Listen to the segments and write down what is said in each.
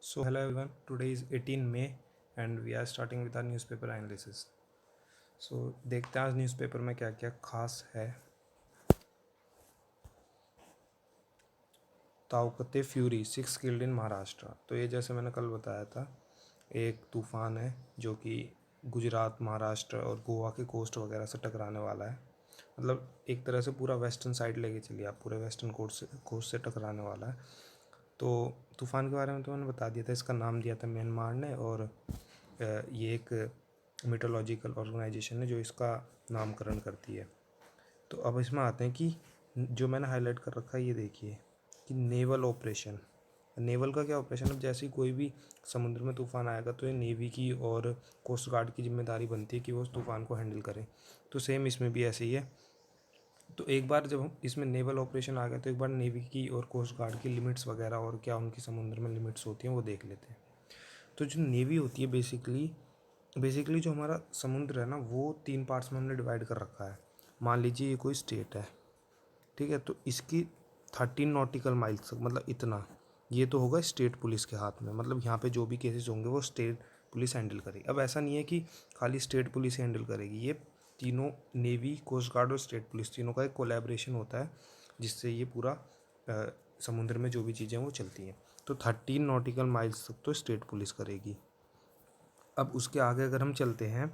So hello everyone, today is 18 May and we are starting with our newspaper analysis. So देखते हैं आज newspaper में क्या क्या खास है। ताउकते फ्यूरी 6 किल्ड इन महाराष्ट्र। तो ये जैसे मैंने कल बताया था, एक तूफ़ान है जो कि गुजरात, महाराष्ट्र और गोवा के कोस्ट वगैरह से टकराने वाला है। मतलब एक तरह से पूरा वेस्टर्न साइड लेके चलिए आप, पूरे वेस्टर्न कोस्ट से टकराने वाला है। तो तूफ़ान के बारे में तो मैंने बता दिया था, इसका नाम दिया था म्यांमार ने, और ये एक मीटोलॉजिकल ऑर्गेनाइजेशन है जो इसका नामकरण करती है। तो अब इसमें आते हैं कि जो मैंने हाईलाइट कर रखा है, ये देखिए कि नेवल ऑपरेशन। नेवल का क्या ऑपरेशन, अब जैसे ही कोई भी समुद्र में तूफ़ान आएगा तो ये नेवी की और कोस्ट गार्ड की जिम्मेदारी बनती है कि वो उस तूफ़ान को हैंडल करें। तो सेम इसमें भी ऐसे ही है। तो एक बार जब हम इसमें नेवल ऑपरेशन आ गया तो एक बार नेवी की और कोस्ट गार्ड की लिमिट्स वगैरह और क्या उनकी समुद्र में लिमिट्स होती हैं वो देख लेते हैं। तो जो नेवी होती है बेसिकली जो हमारा समुद्र है ना, वो 3 पार्ट्स में हमने डिवाइड कर रखा है। मान लीजिए ये कोई स्टेट है, ठीक है, तो इसकी 13 नॉटिकल माइल्स तक, मतलब इतना, ये तो होगा स्टेट पुलिस के हाथ में। मतलब यहाँ पे जो भी केसेस होंगे वो स्टेट पुलिस हैंडल करेगी। अब ऐसा नहीं है कि खाली स्टेट पुलिस हैंडल करेगी, ये तीनों, नेवी, कोस्ट गार्ड और स्टेट पुलिस, तीनों का एक कोलैबोरेशन होता है जिससे ये पूरा समुद्र में जो भी चीज़ें वो चलती हैं। तो 13 नॉटिकल माइल्स तक तो स्टेट पुलिस करेगी। अब उसके आगे अगर हम चलते हैं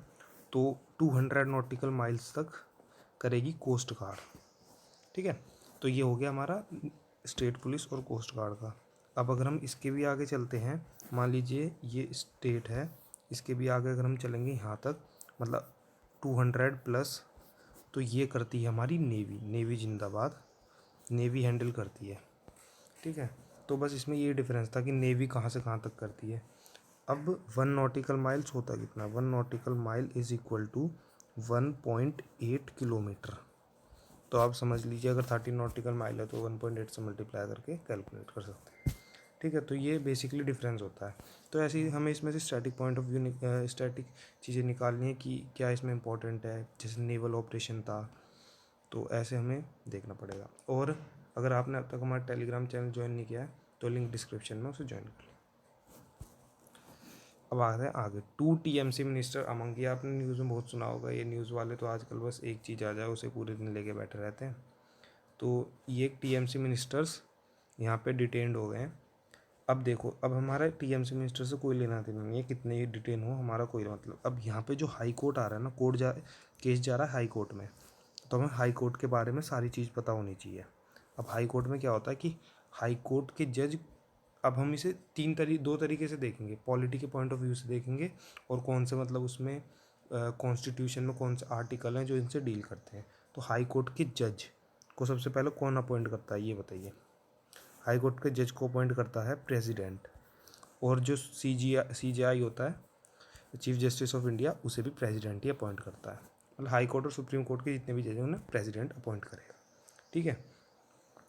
तो 200 नॉटिकल माइल्स तक करेगी कोस्ट गार्ड, ठीक है। तो ये हो गया हमारा स्टेट पुलिस और कोस्ट गार्ड का। अब अगर हम इसके भी आगे चलते हैं, मान लीजिए ये स्टेट है, इसके भी आगे अगर हम चलेंगे यहाँ तक, मतलब 200 प्लस, तो ये करती है हमारी नेवी जिंदाबाद, नेवी हैंडल करती है, ठीक है। तो बस इसमें ये डिफरेंस था कि नेवी कहाँ से कहाँ तक करती है। अब 1 नॉटिकल माइल्स होता कितना, 1 nautical mile is equal to 1.8 kilometre. तो आप समझ लीजिए अगर 13 नॉटिकल माइल है तो 1.8 से मल्टीप्लाई करके कैलकुलेट कर सकते हैं, ठीक है। तो ये बेसिकली डिफरेंस होता है। तो ऐसे ही हमें इसमें से static point of view, static चीज़ें निकालनी है कि क्या इसमें इंपॉर्टेंट है। जैसे नेवल ऑपरेशन था, तो ऐसे हमें देखना पड़ेगा। और अगर आपने अब तक हमारा टेलीग्राम चैनल ज्वाइन नहीं किया है तो लिंक डिस्क्रिप्शन में उसे ज्वाइन कर लें। अब आ रहे हैं आगे, 2 टीएमसी मिनिस्टर अमंग। ये आपने न्यूज़ में बहुत सुना होगा, ये न्यूज़ वाले तो आजकल बस एक चीज़ आ जाए उसे पूरे दिन लेके बैठे रहते हैं। तो ये टीएमसी मिनिस्टर्स यहाँ पे डिटेन्ड हो गए हैं। अब देखो, अब हमारा टीएमसी मिनिस्टर से कोई लेना देना नहीं है, कितने ही डिटेन हो, हमारा कोई मतलब। अब यहाँ पे जो हाई कोर्ट आ रहा है ना, केस जा रहा है हाई कोर्ट में, तो हमें हाई कोर्ट के बारे में सारी चीज़ पता होनी चाहिए। अब हाई कोर्ट में क्या होता है कि हाई कोर्ट के जज, अब हम इसे दो तरीके से देखेंगे, पॉलिटी के पॉइंट ऑफ व्यू से देखेंगे और कौन से, मतलब उसमें कॉन्स्टिट्यूशन में कौन से आर्टिकल हैं जो इनसे डील करते हैं। तो हाई कोर्ट के जज को सबसे पहले कौन अपॉइंट करता है, ये बताइए। हाई कोर्ट के जज को अपॉइंट करता है प्रेसिडेंट, और जो सीजीआई होता है, चीफ जस्टिस ऑफ इंडिया, उसे भी प्रेसिडेंट ही अपॉइंट करता है। मतलब हाई कोर्ट और सुप्रीम कोर्ट के जितने भी जज हैं उन्हें प्रेसिडेंट अपॉइंट करेगा, ठीक है।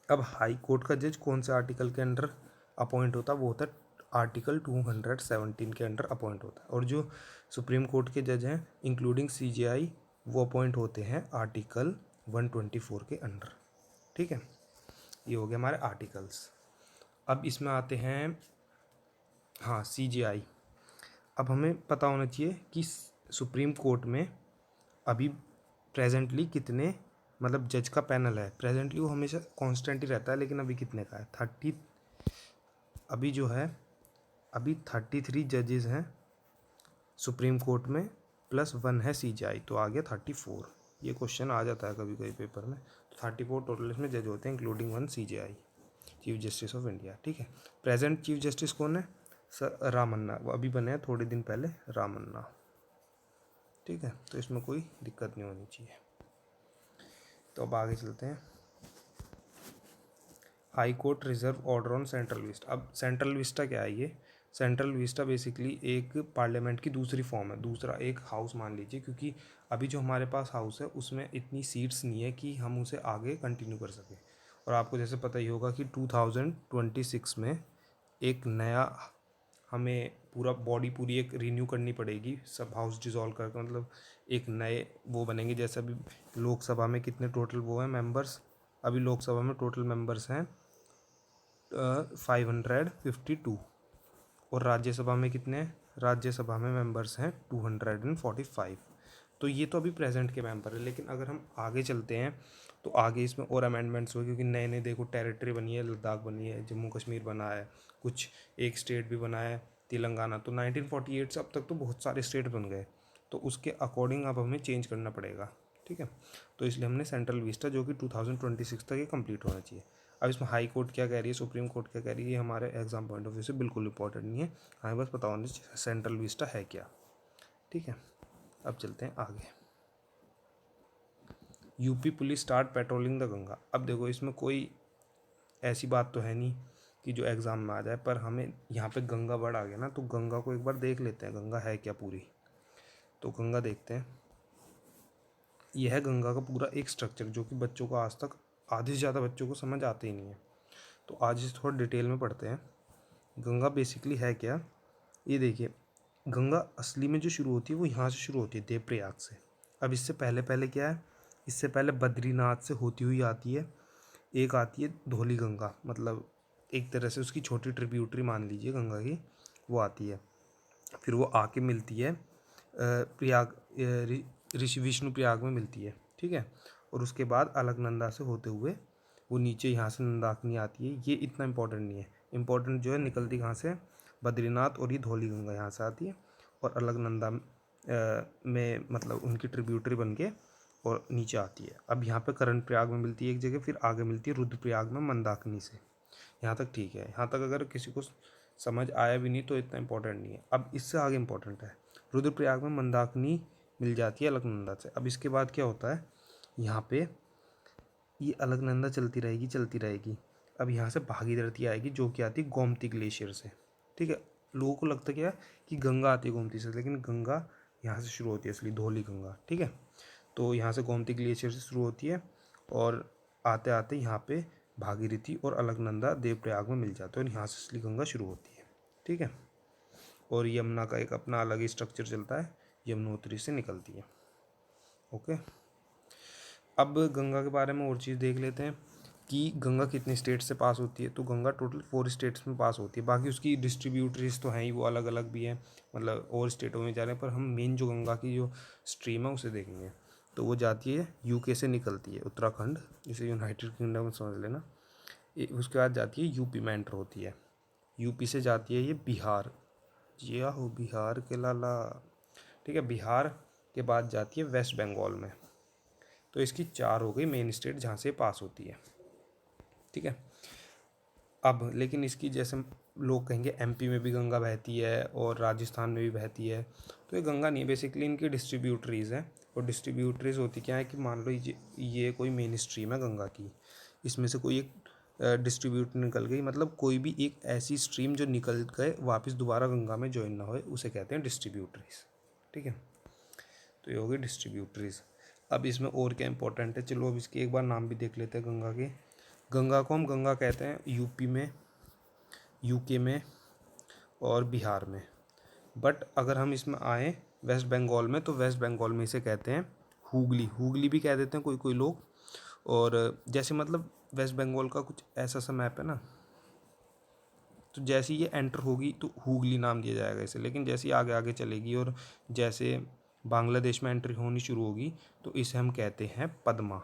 अब हाई कोर्ट का जज कौन से आर्टिकल के अंडर अपॉइंट होता है, वो होता है आर्टिकल 217 के अंडर अपॉइंट होता है। और जो सुप्रीम कोर्ट के जज हैं इंक्लूडिंग सीजीआई, वो अपॉइंट होते हैं आर्टिकल 124 के अंडर, ठीक है। ये हो गया हमारे आर्टिकल्स। अब इसमें आते हैं, हाँ, सीजीआई। अब हमें पता होना चाहिए कि सुप्रीम कोर्ट में अभी प्रेजेंटली कितने, मतलब जज का पैनल है। प्रेजेंटली वो हमेशा कांस्टेंट ही रहता है, लेकिन अभी कितने का है, 30, अभी जो है अभी 33 जजेस हैं सुप्रीम कोर्ट में, प्लस 1 है सीजीआई, तो आ गया 34। ये क्वेश्चन आ जाता है कभी कभी पेपर में। तो 34 टोटल इसमें जज होते हैं including 1 CGI, chief justice of India, ठीक है। प्रेजेंट चीफ जस्टिस कौन है, सर रामन्ना, वो अभी बने हैं थोड़े दिन पहले, रामन्ना, ठीक है। तो इसमें कोई दिक्कत नहीं होनी चाहिए। तो अब आगे चलते हैं, high court reserve order on central Vista. अब सेंट्रल विस्टा क्या है, ये सेंट्रल विस्टा बेसिकली एक पार्लियामेंट की दूसरी फॉर्म है, दूसरा एक हाउस मान लीजिए, क्योंकि अभी जो हमारे पास हाउस है उसमें इतनी सीट्स नहीं है कि हम उसे आगे कंटिन्यू कर सकें। और आपको जैसे पता ही होगा कि 2026 में एक नया, हमें पूरा बॉडी पूरी एक रीन्यू करनी पड़ेगी, सब हाउस डिज़ोल्व करके, मतलब एक नए वो बनेंगे। जैसे अभी लोकसभा में कितने टोटल वो हैं मेंबर्स, अभी लोकसभा में टोटल मेंबर्स हैं 552, और राज्यसभा में कितने हैं? राज्यसभा में मेंबर्स हैं 245। तो ये तो अभी प्रेजेंट के मेंबर है, लेकिन अगर हम आगे चलते हैं तो आगे इसमें और अमेंडमेंट्स हुए, क्योंकि नए नए देखो टेरिटरी बनी है, लद्दाख बनी है, जम्मू कश्मीर बना है, कुछ एक स्टेट भी बना है तेलंगाना। तो 1948 से अब तक तो बहुत सारे स्टेट बन गए, तो उसके अकॉर्डिंग अब हमें चेंज करना पड़ेगा, ठीक है। तो इसलिए हमने सेंट्रल विस्टा जो कि 2026 तक ये कंप्लीट होना चाहिए। अब इसमें हाई कोर्ट क्या कह रही है, सुप्रीम कोर्ट क्या कह रही है, ये हमारे एग्जाम पॉइंट ऑफ व्यू से बिल्कुल इंपॉर्टेंट नहीं है, हमें बस पता होना चाहिए सेंट्रल विस्टा है क्या, ठीक है। अब चलते हैं आगे। UP police start patrolling the Ganga. अब देखो इसमें कोई ऐसी बात तो है नहीं कि जो एग्ज़ाम में आ जाए, पर हमें यहाँ पे गंगा वर्ड आ गया ना, तो गंगा को एक बार देख लेते हैं, गंगा है क्या पूरी। तो गंगा देखते हैं। यह है गंगा का पूरा एक स्ट्रक्चर जो कि बच्चों को आज तक, आधे से ज़्यादा बच्चों को समझ आते ही नहीं है। तो आज इसे थोड़ा डिटेल में पढ़ते हैं। गंगा बेसिकली है क्या, ये देखिए। गंगा असली में जो शुरू होती है वो यहाँ से शुरू होती है, देवप्रयाग से। अब इससे पहले पहले क्या है, इससे पहले बद्रीनाथ से होती हुई आती है, एक आती है धौली गंगा, मतलब एक तरह से उसकी छोटी ट्रिब्यूटरी मान लीजिए गंगा की, वो आती है। फिर वो आके मिलती है प्रयाग, ऋषि विष्णु प्रयाग में मिलती है, ठीक है। और उसके बाद अलकनंदा से होते हुए वो नीचे यहाँ से नंदाकिनी आती है। ये इतना इंपॉर्टेंट नहीं है, इंपॉर्टेंट जो है निकलती कहाँ से, बद्रीनाथ, और ये धौली गंगा यहाँ से आती है और अलकनंदा में मतलब उनकी ट्रिब्यूटरी बन के और नीचे आती है। अब यहाँ पे करण प्रयाग में मिलती है एक जगह, फिर आगे मिलती है रुद्रप्रयाग में मंदाकिनी से। यहाँ तक ठीक है, यहाँ तक अगर किसी को समझ आया भी नहीं तो इतना इंपॉर्टेंट नहीं है। अब इससे आगे इंपॉर्टेंट है, रुद्रप्रयाग में मंदाकिनी मिल जाती है अलकनंदा से। अब इसके बाद क्या होता है, यहाँ पे ये अलकनंदा चलती रहेगी चलती रहेगी। अब यहाँ से भागीरथी आएगी जो कि आती है गोमती ग्लेशियर से, ठीक है। लोगों को लगता क्या है कि गंगा आती है गोमती से, लेकिन गंगा यहाँ से शुरू होती है असली, धौली गंगा, ठीक है। तो यहाँ से गोमती ग्लेशियर से शुरू होती है और आते आते यहाँ पे भागीरथी और अलकनंदा देवप्रयाग में मिल जाते हैं और यहाँ से असली गंगा शुरू होती है, ठीक है। और यमुना का एक अपना अलग ही स्ट्रक्चर चलता है, यमुनोत्री से निकलती है, ओके। अब गंगा के बारे में और चीज़ देख लेते हैं कि गंगा कितने स्टेट से पास होती है। तो गंगा टोटल 4 स्टेट्स में पास होती है, बाकी उसकी डिस्ट्रीब्यूटरीज तो हैं ही, वो अलग अलग भी हैं, मतलब और स्टेटों में जा रहे हैं, पर हम मेन जो गंगा की जो स्ट्रीम है उसे देखेंगे। तो वो जाती है यूके से निकलती है, उत्तराखंड, जिसे यूनाइटेड किंगडम समझ लेना। उसके बाद जाती है यूपी में एंटर होती है, यूपी से जाती है ये बिहार, जी हो बिहार के लाला, ठीक है। बिहार के बाद जाती है वेस्ट बंगाल में। तो इसकी 4 हो गई मेन स्टेट जहाँ से पास होती है, ठीक है। अब लेकिन इसकी जैसे लोग कहेंगे एमपी में भी गंगा बहती है और राजस्थान में भी बहती है, तो ये गंगा नहीं है, बेसिकली इनकी डिस्ट्रीब्यूटरीज हैं। और डिस्ट्रीब्यूटरीज होती क्या है कि मान लो ये कोई मेन स्ट्रीम है गंगा की, इसमें से कोई एक डिस्ट्रीब्यूट निकल गई, मतलब कोई भी एक ऐसी स्ट्रीम जो निकल गए वापस दोबारा गंगा में ज्वाइन ना हो, उसे कहते हैं डिस्ट्रीब्यूटरीज, ठीक है। तो ये हो गई डिस्ट्रीब्यूटरीज। अब इसमें और क्या इंपॉर्टेंट है, चलो अब इसके एक बार नाम भी देख लेते हैं गंगा के। गंगा को हम गंगा कहते हैं यूपी में, यूके में और बिहार में। बट अगर हम इसमें आए वेस्ट बंगाल में, तो वेस्ट बंगाल में इसे कहते हैं हुगली, हुगली भी कह देते हैं कोई कोई लोग। और जैसे मतलब वेस्ट बंगाल का कुछ ऐसा सा मैप है ना, तो जैसे ये एंटर होगी तो हुगली नाम दिया जाएगा इसे, लेकिन जैसे आगे आगे चलेगी और जैसे बांग्लादेश में एंट्री होनी शुरू होगी तो इसे हम कहते हैं पद्मा,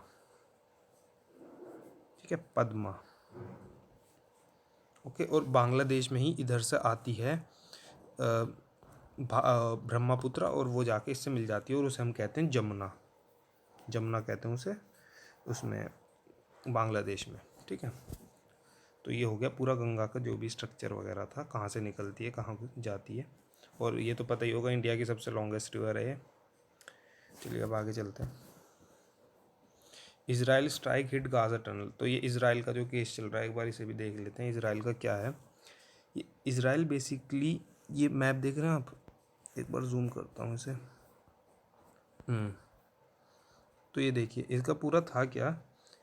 ठीक है, पद्मा, ओके। और बांग्लादेश में ही इधर से आती है ब्रह्मपुत्र, और वो जाके इससे मिल जाती है और उसे हम कहते हैं जमुना, जमुना कहते हैं उसे उसमें बांग्लादेश में, ठीक है। तो ये हो गया पूरा गंगा का जो भी स्ट्रक्चर वगैरह था, कहाँ से निकलती है कहाँ जाती है। और ये तो पता ही होगा इंडिया की सबसे लॉन्गेस्ट रिवर है ये। चलिए अब आगे चलते हैं। Israel strike hit Gaza tunnel. तो ये इजराइल का जो केस चल रहा है, एक बार इसे भी देख लेते हैं। इजराइल का क्या है, ये इजराइल बेसिकली, ये मैप देख रहे हैं आप, एक बार जूम करता हूँ इसे। तो ये देखिए इसका पूरा था क्या,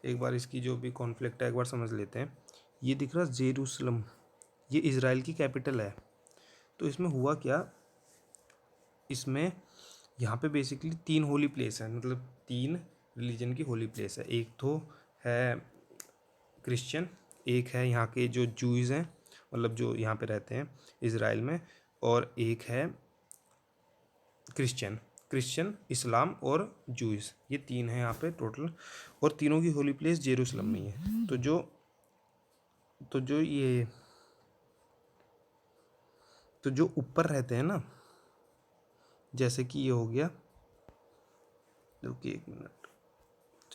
एक बार इसकी जो भी कॉन्फ्लिक्ट है एक बार समझ लेते हैं। ये दिख रहा जेरूसलम, ये इजराइल की कैपिटल है। तो इसमें हुआ क्या, इसमें यहाँ पे बेसिकली 3 होली प्लेस है, मतलब 3 रिलीजन की होली प्लेस है। एक तो है क्रिश्चियन, एक है यहाँ के जो जूइज़ हैं, मतलब जो यहाँ पे रहते हैं इज़राइल में, और एक है क्रिश्चियन, इस्लाम और जूस, ये 3 हैं यहाँ पे टोटल, और तीनों की होली प्लेस जेरूसलम में ही है। तो जो ऊपर रहते हैं ना, जैसे कि ये हो गया, रुकिए 1 मिनट,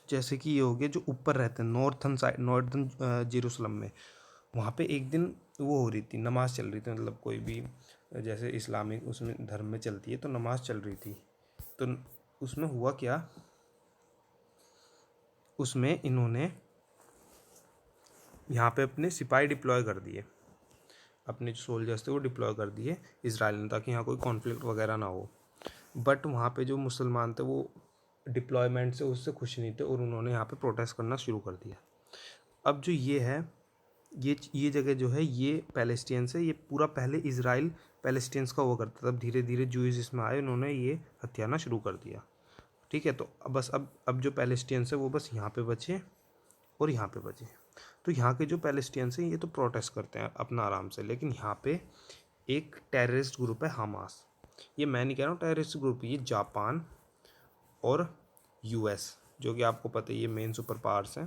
जैसे कि ये हो गया जो ऊपर रहते हैं नॉर्थन जेरूसलम में, वहाँ पे एक दिन वो हो रही थी, नमाज चल रही थी, मतलब कोई भी जैसे इस्लामिक उसमें धर्म में चलती है, तो नमाज चल रही थी। तो उसमें हुआ क्या, उसमें इन्होंने यहाँ पे अपने सिपाही डिप्लॉय कर दिए, अपने जो सोल्जर्स थे वो डिप्लॉय कर दिए इजराइल ने, ताकि यहाँ कोई कॉन्फ्लिक्ट वगैरह ना हो। बट वहाँ पे जो मुसलमान थे वो डिप्लॉयमेंट से उससे खुश नहीं थे, और उन्होंने यहाँ पे प्रोटेस्ट करना शुरू कर दिया। अब जो ये है, ये जगह जो है ये पैलेस्टीन्स है, ये पूरा पहले इजराइल पैलेस्टीन्स का हुआ करता था, तब धीरे धीरे जूइस इसमें आए, उन्होंने ये हथियाना शुरू कर दिया। ठीक है, तो अब जो पैलेस्टीन्स है वो बस यहाँ पे बचे और यहाँ पे बचे। तो यहाँ के जो पैलेस्टीन्स हैं ये तो प्रोटेस्ट करते हैं अपना आराम से, लेकिन यहाँ पे एक टेररिस्ट ग्रुप है हमास। ये मैं नहीं कह रहा हूँ टेररिस्ट ग्रुप, ये जापान और यूएस, जो कि आपको पता है ये मेन सुपर पावर्स हैं,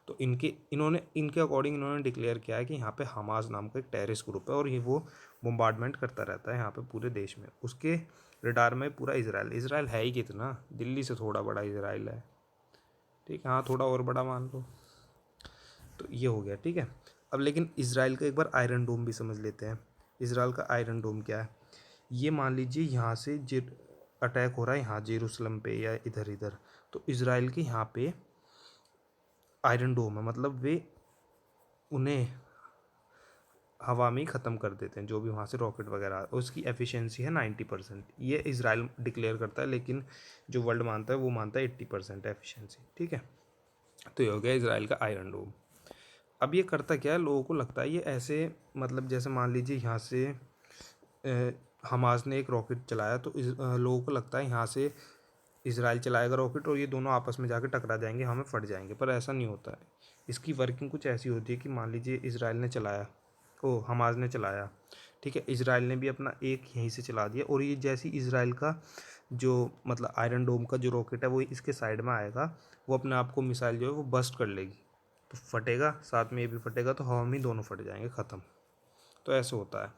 तो इनके अकॉर्डिंग इन्होंने डिक्लेयर किया है कि यहाँ पे हमास नाम का एक टेररिस्ट ग्रुप है, और ये वो बम्बार्डमेंट करता रहता है यहाँ पे पूरे देश में। उसके रडार में पूरा इजराइल है ही कितना, दिल्ली से थोड़ा बड़ा इजराइल है, ठीक है, हाँ थोड़ा और बड़ा मान लो। तो ये हो गया, ठीक है। अब लेकिन इजराइल का एक बार आयरन डोम भी समझ लेते हैं। इजराइल का आयरन डोम क्या है, ये मान लीजिए यहाँ से अटैक हो रहा है यहाँ जेरूसलम पे या इधर इधर, तो इजराइल के यहाँ पे आयरन डोम है, मतलब वे उन्हें हवा में ही ख़त्म कर देते हैं जो भी वहाँ से रॉकेट वगैरह, उसकी एफिशिएंसी है 90%, ये इजराइल डिक्लेयर करता है, लेकिन जो वर्ल्ड मानता है वो मानता है 80% एफिशिएंसी, ठीक है। तो ये हो गया इजराइल का आयरन डोम। अब ये करता क्या है, लोगों को लगता है ये ऐसे, मतलब जैसे मान लीजिए यहाँ से हमास ने एक रॉकेट चलाया, तो लोगों को लगता है यहाँ से इजराइल चलाएगा रॉकेट और ये दोनों आपस में जाकर टकरा जाएंगे, हमें फट जाएंगे, पर ऐसा नहीं होता है। इसकी वर्किंग कुछ ऐसी होती है कि मान लीजिए इजराइल ने चलाया, हमास ने चलाया, ठीक है, इजराइल ने भी अपना एक यहीं से चला दिया, और ये जैसी इजराइल का जो मतलब आयरन डोम का जो रॉकेट है वो इसके साइड में आएगा, वो अपने आप को मिसाइल जो है वो बस्ट कर लेगी, तो फटेगा, साथ में ये भी फटेगा, तो हवा में दोनों फट जाएंगे, ख़त्म। तो ऐसे होता है,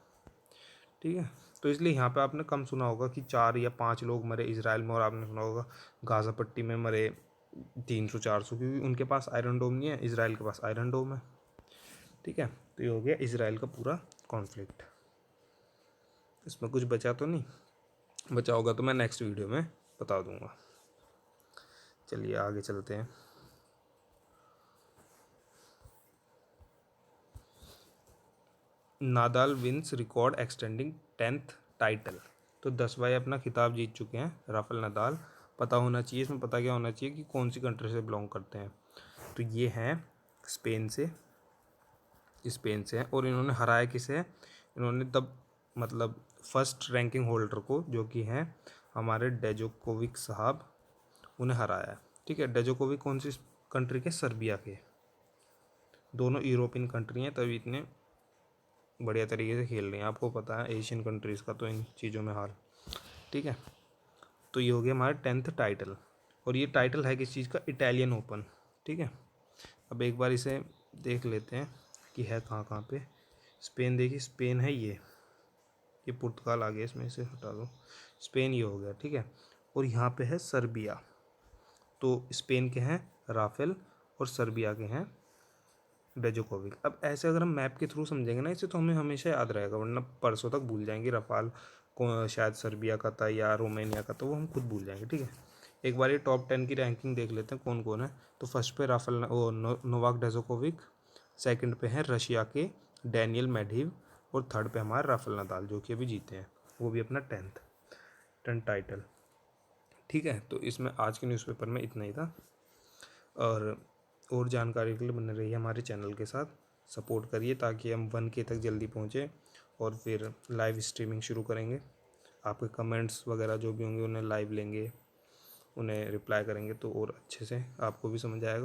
ठीक है। तो इसलिए यहाँ पे आपने कम सुना होगा कि 4 या 5 लोग मरे इजराइल में, और आपने सुना होगा गाज़ा पट्टी में मरे 300-400, क्योंकि उनके पास आयरन डोम नहीं है, इजराइल के पास आयरन डोम है, ठीक है। तो ये हो गया इजराइल का पूरा कॉन्फ्लिक्ट। इसमें कुछ बचा तो नहीं, बचा होगा तो मैं नेक्स्ट वीडियो में बता दूंगा। चलिए आगे चलते हैं। Nadal wins record extending 10th title, तो 10वां अपना खिताब जीत चुके हैं राफेल नदाल। पता होना चाहिए, इसमें पता क्या होना चाहिए कि कौन सी कंट्री से बिलोंग करते हैं। तो ये हैं स्पेन से हैं, और इन्होंने हराया किसे, इन्होंने तब मतलब फर्स्ट रैंकिंग होल्डर को, जो कि हैं हमारे डेजोकोविक साहब, उन्हें हराया है, ठीक है। डेजोकोविक कौन सी कंट्री के, सर्बिया के, दोनों यूरोपियन कंट्री हैं, तभी इतने बढ़िया तरीके से खेल रही हैं। आपको पता है एशियन कंट्रीज़ का तो इन चीज़ों में हाल, ठीक है। तो ये हो गया हमारा 10th टाइटल, और ये टाइटल है किस चीज़ का, इटालियन ओपन, ठीक है। अब एक बार इसे देख लेते हैं कि है कहाँ कहाँ पे। स्पेन, देखिए स्पेन है ये पुर्तगाल आ गया, इसमें से हटा दो, स्पेन ये हो गया, ठीक है। और यहाँ पे है सर्बिया, तो स्पेन के हैं राफेल और सर्बिया के हैं डेजोकोविक। अब ऐसे अगर हम मैप के थ्रू समझेंगे ना इसे, तो हमें हमेशा याद रहेगा, वरना परसों तक भूल जाएंगे रफाल को शायद सर्बिया का था या रोमानिया का, तो वो हम खुद भूल जाएंगे, ठीक है। एक बार ये टॉप 10 की रैंकिंग देख लेते हैं कौन कौन है। तो फर्स्ट पे राफेल नोवाक डेजोकोविक, सेकंड पे है रशिया के डैनियल मेडवेडेव, और थर्ड पे हमारा राफेल नदाल, जो कि अभी जीते हैं, वो भी अपना 10th टाइटल, ठीक है। तो इसमें आज के न्यूज़पेपर में इतना ही था, और जानकारी के लिए बने रहिए हमारे चैनल के साथ, सपोर्ट करिए ताकि हम 1K तक जल्दी पहुँचे, और फिर लाइव स्ट्रीमिंग शुरू करेंगे। आपके कमेंट्स वगैरह जो भी होंगे उन्हें लाइव लेंगे, उन्हें रिप्लाई करेंगे, तो और अच्छे से आपको भी समझ आएगा।